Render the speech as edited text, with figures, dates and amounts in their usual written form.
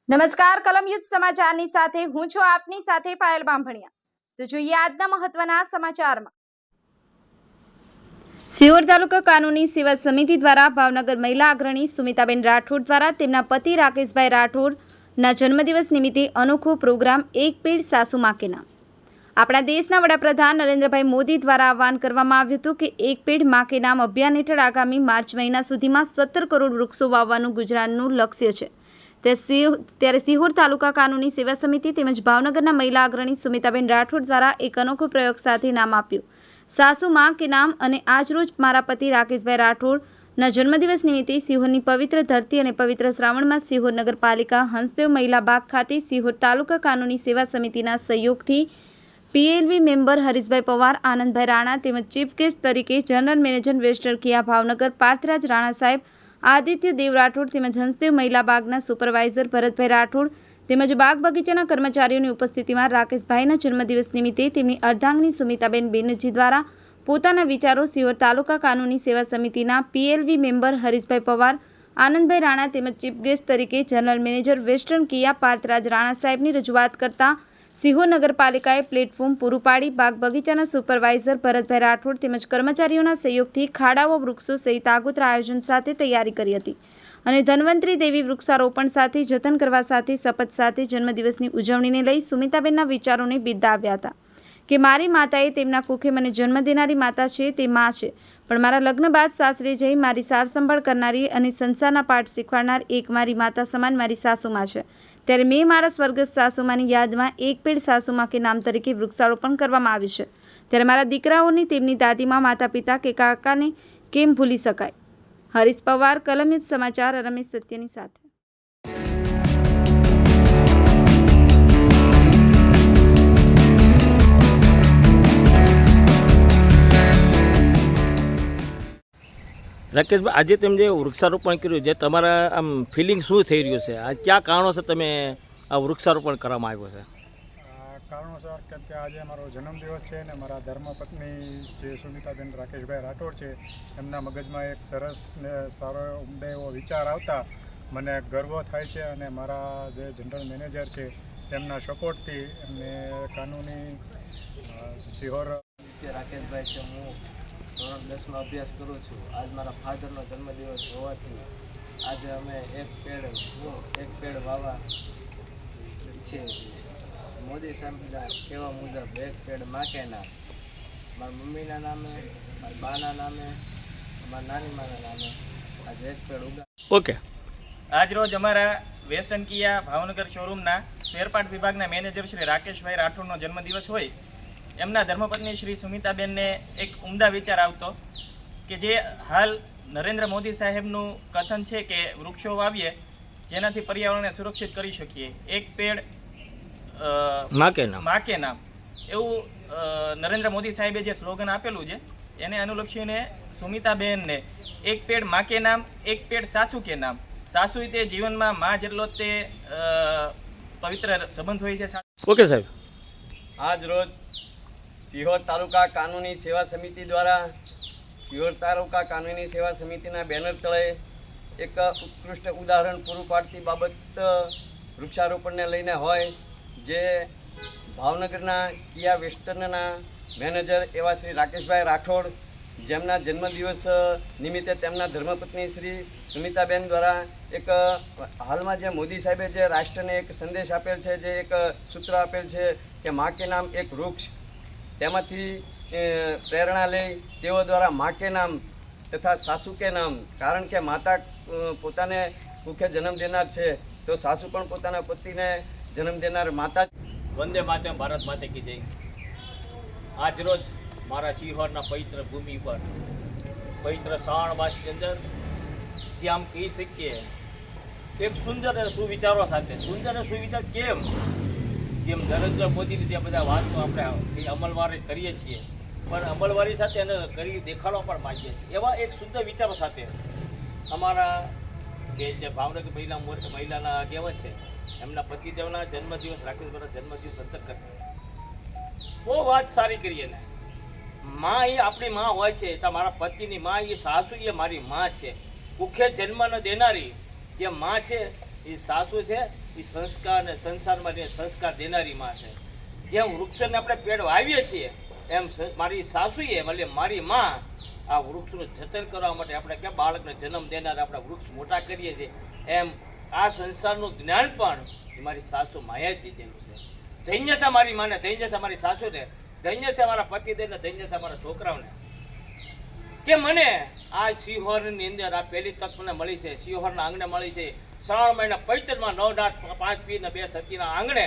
નમસ્કાર કલમ યુદ્ધ સમાચારની સાથે હું છું આપની સાથે પાયલ બામભણિયા। તો જોઈએ આજના મહત્વના સમાચારમાં। સિહોર તાલુકા કાનૂની સેવા સમિતિ દ્વારા ભાવનગર મહિલા અગ્રણી સુમિતાબેન રાઠોડ દ્વારા તેમના પતિ રાકેશભાઈ રાઠોડના જન્મદિવસ નિમિત્તે અનોખો પ્રોગ્રામ એક પેડ સાસુ માં કે નામ। આપણા દેશના વડાપ્રધાન નરેન્દ્રભાઈ મોદી દ્વારા આહવાન કરવામાં આવ્યું હતું કે એક પેડ માં કે નામ અભિયાન હેઠળ આગામી માર્ચ મહિના સુધીમાં 17 કરોડ વૃક્ષો વાવવાનું ગુજરાતનું લક્ષ્ય છે। ત્યારે સિહોર તાલુકા કાનૂની સેવા સમિતિ તેમજ ભાવનગરના મહિલા અગ્રણી સુમિતાબેન રાઠોડ દ્વારા એક અનોખો પ્રયોગ સાથે નામ આપ્યું સાસુ માં કે નામ। અને આજરોજ મારા પતિ રાકેશભાઈ રાઠોડના જન્મદિવસ નિમિત્તે સિહોરની પવિત્ર ધરતી અને પવિત્ર શ્રાવણમાં સિહોર નગરપાલિકા હંસદેવ મહિલા બાગ ખાતે સિહોર તાલુકા કાનૂની સેવા સમિતિના સહયોગથી પીએલવી મેમ્બર હરીશભાઈ પવાર, આનંદભાઈ રાણા તેમજ ચીફ ગેસ્ટ તરીકે જનરલ મેનેજર વેસ્ટર્ન કિયા ભાવનગર પાર્થરાજ રાણા સાહેબ, આદિત્ય દેવ રાઠોડ તેમજ હંસદેવ મહિલા બાગના સુપરવાઇઝર ભરતભાઈ રાઠોડ તેમજ બાગ બગીચાના કર્મચારીઓની ઉપસ્થિતિમાં રાકેશભાઈના જન્મદિવસ નિમિત્તે તેમની અર્ધાંગની સુમિતાબેન બેનર્જી દ્વારા પોતાના વિચારો સિહોર તાલુકા કાનૂની સેવા સમિતિના પીએલવી મેમ્બર હરીશભાઈ પવાર, આનંદભાઈ રાણા તેમજ ચીફ ગેસ્ટ તરીકે જનરલ મેનેજર વેસ્ટર્ન કિયા પાર્થરાજ રાણા સાહેબની રજૂઆત કરતા સિહોર નગરપાલિકાએ પ્લેટફોર્મ પૂરું પાડી બાગ બગીચાના સુપરવાઇઝર ભરતભાઈ રાઠોડ તેમજ કર્મચારીઓના સહયોગથી ખાડાઓ, વૃક્ષો સહિત આગોતરા આયોજન સાથે તૈયારી કરી હતી અને ધન્વંતરી દેવી વૃક્ષારોપણ સાથે જતન કરવા સાથે શપથ સાથે જન્મદિવસની ઉજવણીને લઈ સુમિતાબેનના વિચારોને બિરદાવ્યા હતા કે મારી માતાએ તેમના કુખે મને જન્મ દેનારી માતા છે તે માં છે, પણ મારા લગ્ન બાદ સાસરે જઈ મારી સાર સંભાળ કરનારી અને સંસારના પાઠ શીખવાડનાર એક મારી માતા સમાન મારી સાસુમાં છે। ત્યારે મેં મારા સ્વર્ગસ્થ સાસુમાની યાદમાં એક પેડ સાસુમાં કે નામ તરીકે વૃક્ષારોપણ કરવામાં આવ્યું છે। ત્યારે મારા દીકરાઓને તેમની દાદીમાં, માતા પિતા કે કાકાને કેમ ભૂલી શકાય। હરીશ પવાર, કલમ યુદ્ધ સમાચાર, રમેશ સત્યની સાથે। રાકેશભાઈ, આજે તમે જે વૃક્ષારોપણ કર્યું છે, તમારા આમ ફિલિંગ શું થઈ રહ્યું છે? આ કયા કારણોસર તમે આ વૃક્ષારોપણ કરવામાં આવ્યો છે? કારણોસર કે આજે મારો જન્મદિવસ છે ને મારા ધર્મપત્ની જે સુમિતાબેન રાકેશભાઈ રાઠોડ છે એમના મગજમાં એક સરસ ને સારો ઉમદે એવો વિચાર આવતા મને ગર્વ થાય છે અને મારા જે જનરલ મેનેજર છે તેમના સપોર્ટથી એમને કાનૂની સિહોર રાકેશભાઈ છે, હું ધોરણ 10માં અભ્યાસ કરું છું। આજ મારા ફાધરનો જન્મદિવસ હોવાથી આજે અમે એક પેડ વાવવા ઈચ્છીએ છીએ। મોદી સાહેબના કહેવા મુજબ એક પેડ માં કે નામ, મારા મમ્મીના નામે, મારા બાના નામે, મારા નાની માના નામે આજે એક પેડ ઉગા। ઓકે, આજ રોજ અમારા વેસ્ટર્ન કિયા ભાવનગર શોરૂમના સ્પેરપાર્ટ વિભાગના મેનેજર શ્રી રાકેશભાઈ રાઠોડનો જન્મદિવસ હોય એમના ધર્મપત્ની શ્રી સુમિતાબેનને એક ઉમદા વિચાર આવતો કે જે હાલ નરેન્દ્ર મોદી સાહેબનું કથન છે કે વૃક્ષો વાવીએ જેનાથી પર્યાવરણને સુરક્ષિત કરી શકીએ, એક પેડ માં કે નામ એવું નરેન્દ્ર મોદી સાહેબે જે સ્લોગન આપેલું છે એને અનુલક્ષીને સુમિતાબેનને એક પેડ માં કે નામ, એક પેડ સાસુ કે નામ। સાસુ તે જીવનમાં માં જેટલો તે પવિત્ર સંબંધ હોય છે। ઓકે સાહેબ, આજ રોજ સિહોર તાલુકા કાનૂની સેવા સમિતિ દ્વારા સિહોર તાલુકા કાનૂની સેવા સમિતિના બેનર તળે એક ઉત્કૃષ્ટ ઉદાહરણ પૂરું પાડતી બાબત વૃક્ષારોપણને લઈને હોય, જે ભાવનગરના કિયા વેસ્ટર્નના મેનેજર એવા શ્રી રાકેશભાઈ રાઠોડ, જેમના જન્મદિવસ નિમિત્તે તેમના ધર્મપત્ની શ્રી સુમિતાબેન દ્વારા એક હાલમાં જે મોદી સાહેબે જે રાષ્ટ્રને એક સંદેશ આપેલ છે, જે એક સૂત્ર આપેલ છે કે માં કે નામ એક વૃક્ષ, તેમાંથી પ્રેરણા લઈ તેઓ દ્વારા માં કે નામ તથા સાસુ કે નામ, કારણ કે માતા પોતાને કુખે જન્મ દેનાર છે તો સાસુ પણ પોતાના પતિને જન્મ દેનાર માતા। વંદે માતરમ, ભારત માતા કી જય। આજ રોજ મારા સિહોરના પવિત્ર ભૂમિ પર પવિત્ર શ્રાવણ માસની અંદર જે આમ કહી શકીએ એક સુંદર અને સુવિચારો સાથે, સુંદર અને સુવિચાર કેમ જેમ નરેન્દ્ર મોદીની જે બધા વાતો આપણે અમલવારી કરીએ છીએ, પણ અમલવારી સાથે એને કરી દેખાડવા પણ માંગીએ છીએ, એવા એક સુંદર વિચારો સાથે અમારા જે ભાવનગર મહિલાના આગેવાન છે એમના પતિદેવના જન્મદિવસ, રાકેશભાઈના જન્મદિવસ અંતર્ગત બહુ વાત સારી કરીએ ને। માં એ આપણી માં હોય છે, તો મારા પતિની માં એ સાસુ એ મારી માં છે, કુખે જન્મ ન દેનારી જે માં છે એ સાસુ છે એ સંસ્કાર અને સંસારમાં જે સંસ્કાર દેનારી માં છે. જેમ વૃક્ષોને આપણે પેડ વાવીએ છીએ એમ મારી સાસુએ એટલે મારી માં આ વૃક્ષનું જતન કરવા માટે આપણે ક્યાં બાળકને જન્મ દેનાર આપણા વૃક્ષ મોટા કરીએ છીએ એમ આ સંસારનું જ્ઞાન પણ એ મારી સાસુ માએ જ દીધેલું છે. ધન્ય છે મારી માને, ધન્ય છે મારી સાસુને, ધન્ય છે મારા પતિદેવને, ધન્ય છે મારા છોકરાઓને કે મને આ સિંહોરની અંદર આ પહેલી તક મને મળી છે. સિંહોરના આંગણે મળી છે. 3 મહિના પૈતરમાં 9 રાત 5 પીર ને 2 સતીના આંગણે